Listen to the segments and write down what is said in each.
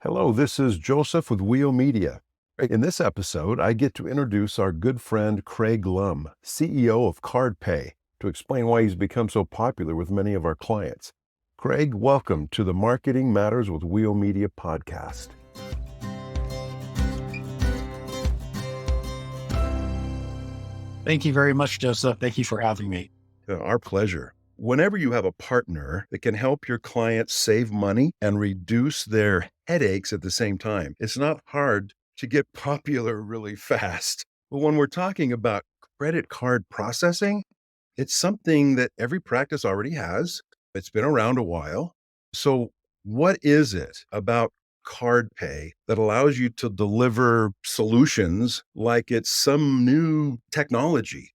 Hello, this is Joseph with WEO Media. In this episode, I get to introduce our good friend Craig Lum, CEO of CardPay, to explain why he's become so popular with many of our clients. Craig, welcome to the Marketing Matters with WEO Media podcast. Thank you very much, Joseph. Thank you for having me. Our pleasure. Whenever you have a partner that can help your clients save money and reduce their headaches at the same time, it's not hard to get popular really fast. But when we're talking about credit card processing, it's something that every practice already has. It's been around a while. So what is it about card pay that allows you to deliver solutions like it's some new technology?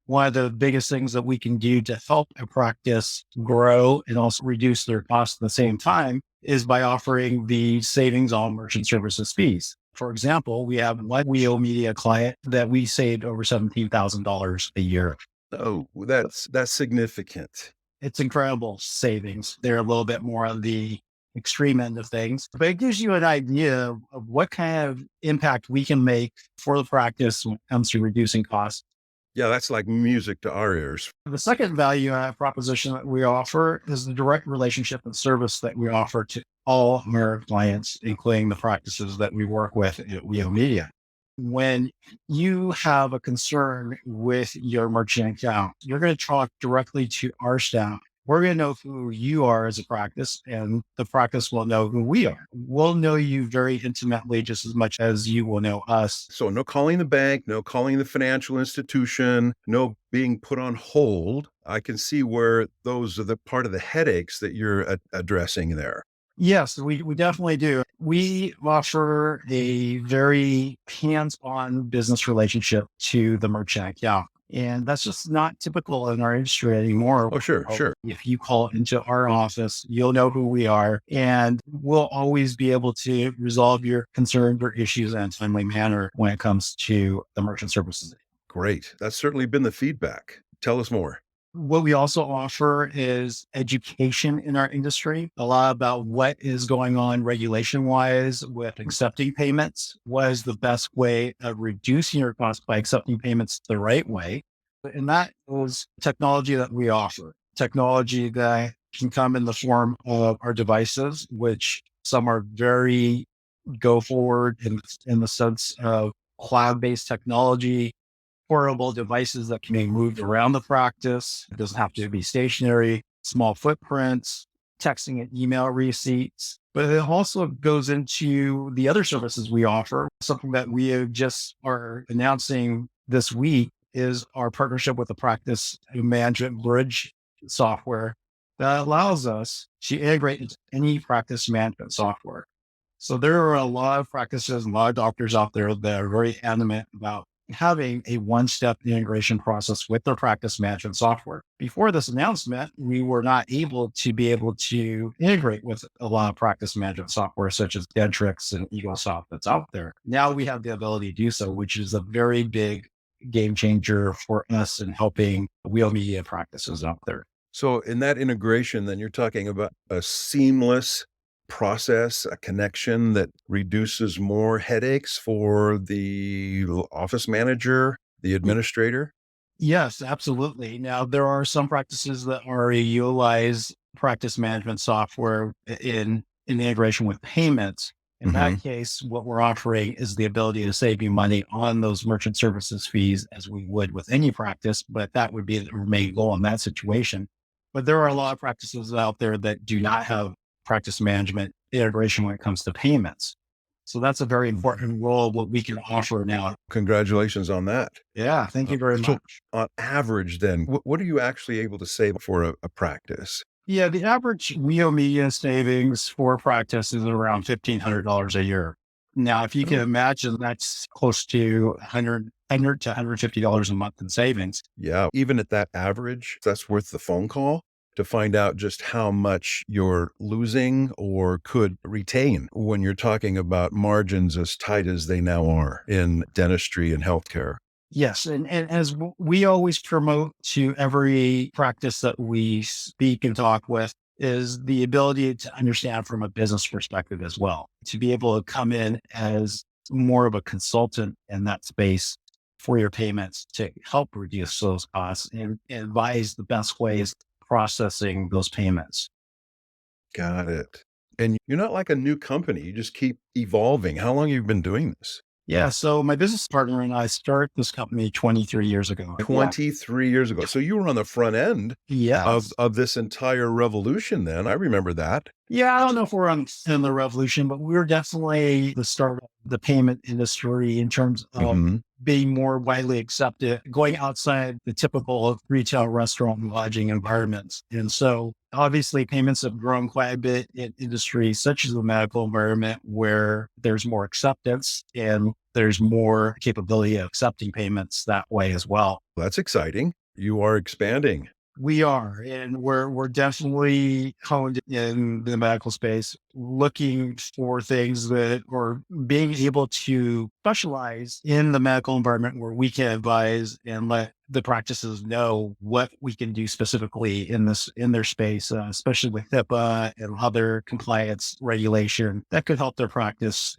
One of the biggest things that we can do to help a practice grow and also reduce their costs at the same time is by offering the savings on merchant services fees. For example, we have one WEO Media client that we saved over $17,000 a year. Oh, that's significant. It's incredible savings. They're a little bit more on the extreme end of things, but it gives you an idea of what kind of impact we can make for the practice when it comes to reducing costs. Yeah, that's like music to our ears. The second value add proposition that we offer is the direct relationship and service that we offer to all our clients, including the practices that we work with at WEO Media. When you have a concern with your merchant account, you're going to talk directly to our staff. We're going to know who you are as a practice, and the practice will know who we are. We'll know you very intimately, just as much as you will know us. So no calling the bank, no calling the financial institution, no being put on hold. I can see where those are the part of the headaches that you're addressing there. Yes, we definitely do. We offer a very hands-on business relationship to the merchant account. And that's just not typical in our industry anymore. Oh, sure. If you call into our office, you'll know who we are, and we'll always be able to resolve your concerns or issues in a timely manner when it comes to the merchant services. Great. That's certainly been the feedback. Tell us more. What we also offer is education in our industry, a lot about what is going on regulation wise with accepting payments. What is the best way of reducing your costs by accepting payments the right way? And that is technology that we offer, technology that can come in the form of our devices, which some are very go forward in the sense of cloud-based technology, portable devices that can be moved around the practice. It doesn't have to be stationary, small footprints, texting and email receipts. But it also goes into the other services we offer. Something that we have just are announcing this week is our partnership with the practice management bridge software that allows us to integrate into any practice management software. So there are a lot of practices, a lot of doctors out there that are very adamant about having a one-step integration process with their practice management software. Before this announcement, we were not able to integrate with a lot of practice management software such as Dentrix and EagleSoft that's out there. Now we have the ability to do so, which is a very big game changer for us in helping WEO Media practices out there. So in that integration, then you're talking about a seamless process, a connection that reduces more headaches for the office manager, the administrator? Yes, absolutely. Now, there are some practices that already utilize practice management software in integration with payments. In that case, what we're offering is the ability to save you money on those merchant services fees as we would with any practice, but that would be the main goal in that situation. But there are a lot of practices out there that do not have practice management integration when it comes to payments. So that's a very important role of what we can offer now. Congratulations on that. Yeah, thank you very much. On average, then, what are you actually able to save for a practice? Yeah, the average WEO Media savings for practice is around $1,500 a year. Now, if you can imagine, that's close to $100 to $150 a month in savings. Yeah, even at that average, that's worth the phone call to find out just how much you're losing or could retain when you're talking about margins as tight as they now are in dentistry and healthcare. Yes. And as we always promote to every practice that we speak and talk with, is the ability to understand from a business perspective as well, to be able to come in as more of a consultant in that space for your payments to help reduce those costs and advise the best ways processing those payments. Got it. And you're not like a new company. You just keep evolving. How long have you been doing this? Yeah. So my business partner and I started this company 23 years ago. Yeah. 23 years ago. So you were on the front end Yes. of this entire revolution then. I remember that. Yeah, I don't know if we're on in the revolution, but we're definitely the start of the payment industry in terms of Mhm. being more widely accepted, going outside the typical retail, restaurant, and lodging environments. And so obviously payments have grown quite a bit in industries such as the medical environment where there's more acceptance and there's more capability of accepting payments that way as well. That's exciting. You are expanding. We are, and we're definitely honed in the medical space, looking for things that or being able to specialize in the medical environment where we can advise and let the practices know what we can do specifically in their space, especially with HIPAA and other compliance regulation that could help their practice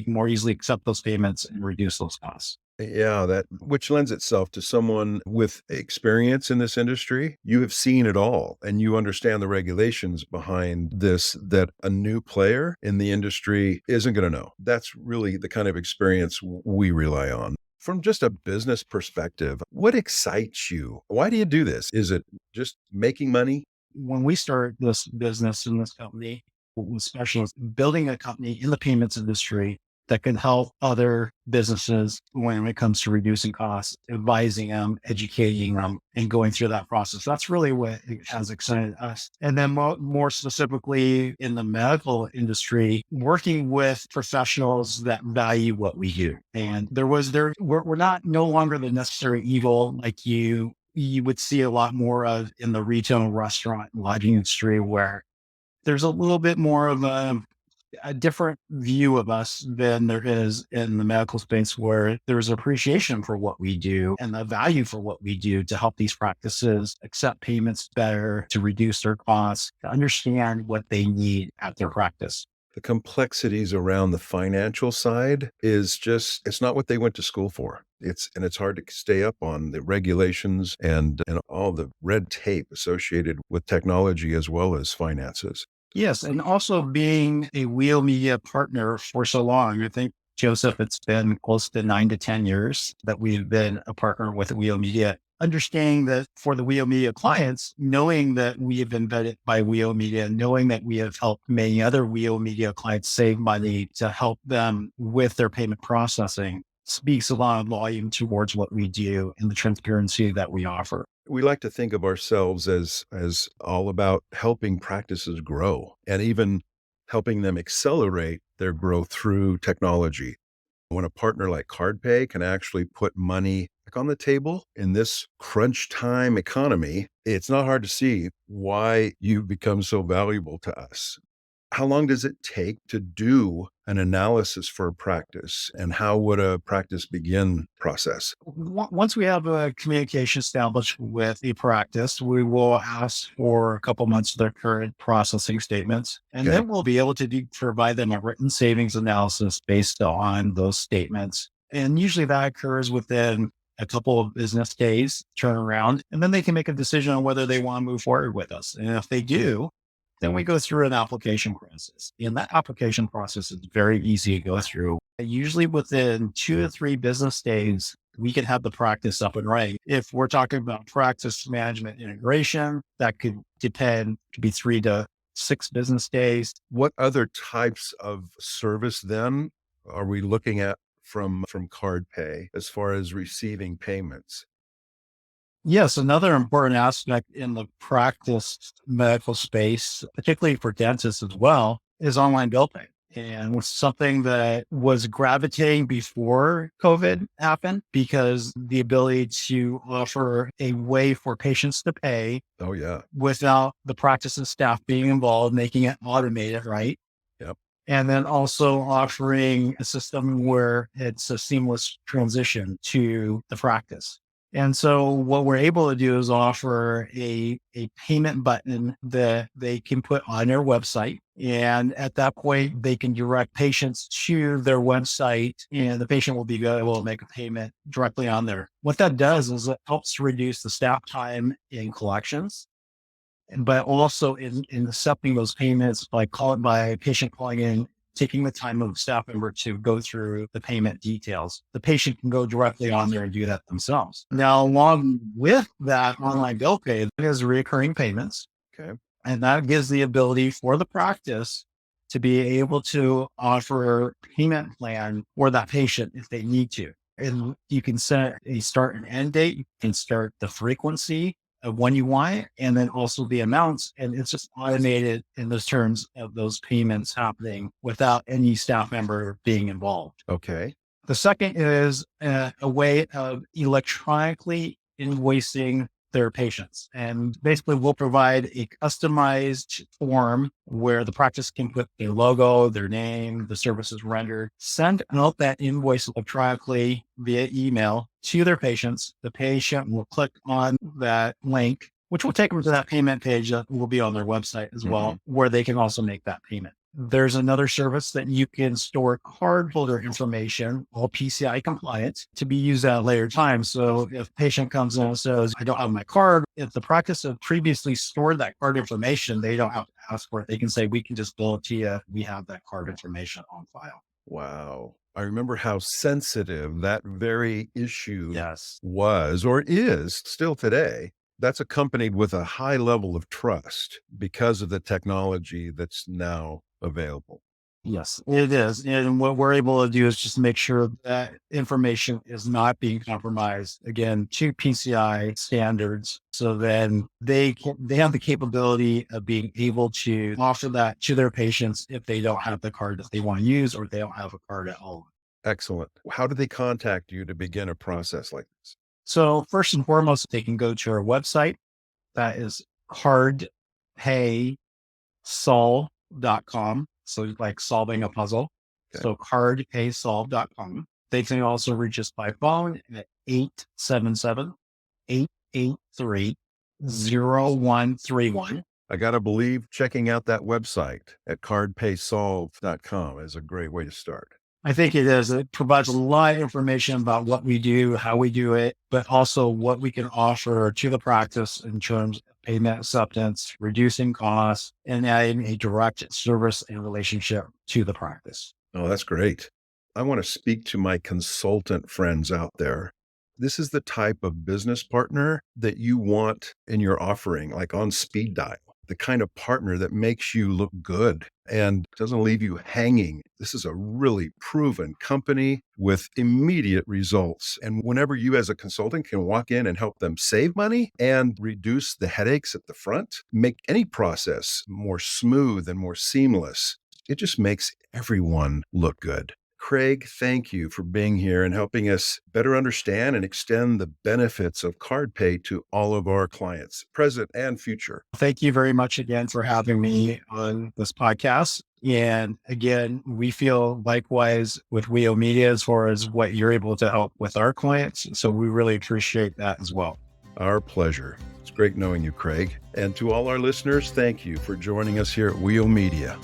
more easily accept those payments and reduce those costs. Yeah, that which lends itself to someone with experience in this industry. You have seen it all and you understand the regulations behind this that a new player in the industry isn't going to know. That's really the kind of experience we rely on. From just a business perspective, what excites you? Why do you do this? Is it just making money? When we started this business in this company, what was special is building a company in the payments industry that can help other businesses when it comes to reducing costs, advising them, educating them, and going through that process. That's really what has excited us. And then more specifically in the medical industry, working with professionals that value what we do. And we're not no longer the necessary evil like you would see a lot more of in the retail, restaurant, and lodging industry, where there's a little bit more of a different view of us than there is in the medical space, where there's appreciation for what we do and the value for what we do to help these practices accept payments better, to reduce their costs, to understand what they need at their practice. The complexities around the financial side is just it's not what they went to school for. It's hard to stay up on the regulations and all the red tape associated with technology as well as finances. Yes, and also being a WEO Media partner for so long. I think, Joseph, it's been close to 9 to 10 years that we've been a partner with WEO Media. Understanding that for the WEO Media clients, knowing that we have been vetted by WEO Media, knowing that we have helped many other WEO Media clients save money to help them with their payment processing speaks a lot of volume towards what we do and the transparency that we offer. We like to think of ourselves as all about helping practices grow and even helping them accelerate their growth through technology. When a partner like CardPay can actually put money back on the table in this crunch time economy, it's not hard to see why you've become so valuable to us. How long does it take to do an analysis for a practice, and how would a practice begin process? Once we have a communication established with the practice, we will ask for a couple months of their current processing statements, and Okay. then we'll be able to provide them a written savings analysis based on those statements. And usually that occurs within a couple of business days turnaround, and then they can make a decision on whether they want to move forward with us. And if they do, then we go through an application process. And that application process is very easy to go through. Usually within 2 to 3 business days, we can have the practice up and running. If we're talking about practice management integration, that could depend, could be 3 to 6 business days. What other types of service then are we looking at from card pay as far as receiving payments? Yes, another important aspect in the practice medical space, particularly for dentists as well, is online bill pay. And was something that was gravitating before COVID happened, because the ability to offer a way for patients to pay Oh, yeah. without the practice and staff being involved, making it automated, right? Yep. And then also offering a system where it's a seamless transition to the practice. And so what we're able to do is offer a payment button that they can put on their website. And at that point, they can direct patients to their website and the patient will be able to make a payment directly on there. What that does is it helps to reduce the staff time in collections, but also in accepting those payments by patient calling in, taking the time of a staff member to go through the payment details. The patient can go directly on there and do that themselves. Now, along with that online bill pay, there's recurring payments. Okay. And that gives the ability for the practice to be able to offer a payment plan for that patient if they need to. And you can set a start and end date. You can start the frequency of when you want it, and then also the amounts. And it's just automated in those terms of those payments happening without any staff member being involved. Okay. The second is a way of electronically invoicing their patients. And basically, we'll provide a customized form where the practice can put their logo, their name, the services rendered, send out that invoice electronically via email to their patients. The patient will click on that link, which will take them to that payment page that will be on their website as well, where they can also make that payment. There's another service that you can store cardholder information, all PCI compliant, to be used at a later time. So if a patient comes in and says, I don't have my card, if the practice have previously stored that card information, they don't have to ask for it. They can say, we can just bill it to you. We have that card information on file. Wow. I remember how sensitive that very issue Yes. was or is still today. That's accompanied with a high level of trust because of the technology that's now available. Yes, it is. And what we're able to do is just make sure that information is not being compromised, again, to PCI standards. So then they have the capability of being able to offer that to their patients if they don't have the card that they want to use or they don't have a card at all. Excellent. How do they contact you to begin a process like this? So first and foremost, they can go to our website. That is cardpaysolve.com. So like solving a puzzle. Okay. So cardpaysolve.com. They can also reach us by phone at 877-883-0131. I got to believe checking out that website at cardpaysolve.com is a great way to start. I think it is. It provides a lot of information about what we do, how we do it, but also what we can offer to the practice in terms of payment acceptance, reducing costs, and adding a direct service and relationship to the practice. Oh, that's great. I want to speak to my consultant friends out there. This is the type of business partner that you want in your offering, like on speed dial, the kind of partner that makes you look good and doesn't leave you hanging. This is a really proven company with immediate results. And whenever you as a consultant can walk in and help them save money and reduce the headaches at the front, make any process more smooth and more seamless, it just makes everyone look good. Craig, thank you for being here and helping us better understand and extend the benefits of card pay to all of our clients, present and future. Thank you very much again for having me on this podcast. And again, we feel likewise with WEO Media as far as what you're able to help with our clients. So we really appreciate that as well. Our pleasure. It's great knowing you, Craig. And to all our listeners, thank you for joining us here at WEO Media.